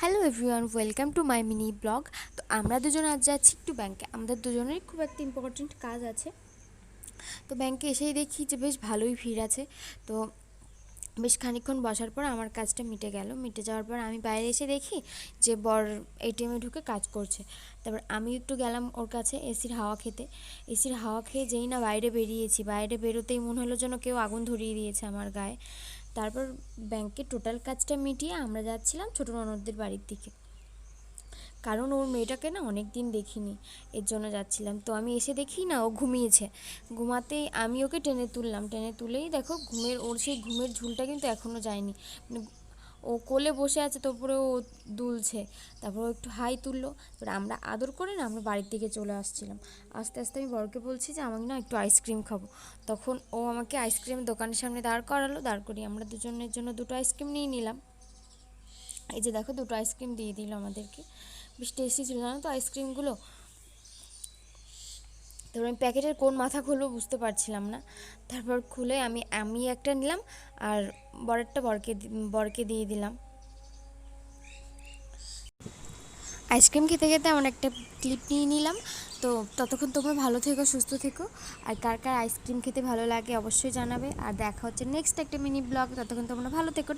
Hello everyone, welcome to my mini blog. তো আমরা দুজন আজ যাচ্ছি একটু ব্যাংকে। আমাদের দুজনেরই খুব একটা ইম্পর্টেন্ট কাজ আছে। তো ব্যাংকে এসেই দেখি যে বেশ ভালোই ভিড় আছে। তো বেশ খানিকক্ষণ বসার পর আমার কাজটা মিটে যাওয়ার পর আমি বাইরে এসে দেখি যে বর এটিএমে ঢুকে কাজ করছে। তারপর আমি একটু গেলাম ওর কাছে এসির হাওয়া খেতে। এসির হাওয়া খেয়ে যেই না বাইরে বেরিয়েছি, বাইরে বেরোতেই মনে হলো যেন কেউ আগুন ধরিয়ে দিয়েছে আমার গায়ে। তারপর ব্যাংকের টোটাল কাজটা মিটিয়ে আমরা যাচ্ছিলাম ছোটো ননদদের বাড়ির দিকে, কারণ ওর মেয়েটাকে না অনেক দিন দেখিনি, এর জন্য যাচ্ছিলাম। তো আমি এসে দেখি না ও ঘুমিয়েছে। ঘুমাতেই আমি ওকে টেনে তুললাম, টেনে তুলেই দেখো ওর সেই ঘুমের ঝুলটা কিন্তু এখনও যায়নি। মানে ও কোলে বসে আছে, তারপরে ও দুলছে। তারপর ও একটু হাই তুললো। এবার আমরা আদর করে না আমরা বাড়ির দিকে চলে আসছিলাম। আস্তে আস্তে আমি বরকে বলছি যে আমাকে না একটু আইসক্রিম খাবো। তখন ও আমাকে আইসক্রিমের দোকানের সামনে দাঁড় করালো, দাঁড় করিয়ে আমরা দুজনের জন্য দুটো আইসক্রিম নিয়ে নিলাম। এই যে দেখো, দুটো আইসক্রিম দিয়ে দিল আমাদেরকে। বেশ টেস্টি ছিল জানো তো আইসক্রিমগুলো। তারপর আমি প্যাকেটের কোন মাথা খুলবো বুঝতে পারছিলাম না। তারপর খুলে আমি আমি একটা নিলাম, আর বরেরটা বরকে দিয়ে দিলাম। আইসক্রিম খেতে খেতে এমন একটা ক্লিপ নিয়ে নিলাম। তো ততক্ষণ তোমরা ভালো থেকো, সুস্থ থেকো। আর কার কার আইসক্রিম খেতে ভালো লাগে অবশ্যই জানাবে। আর দেখা হচ্ছে নেক্সট একটা মিনি ব্লগ। ততক্ষণ তোমরা ভালো থেকো।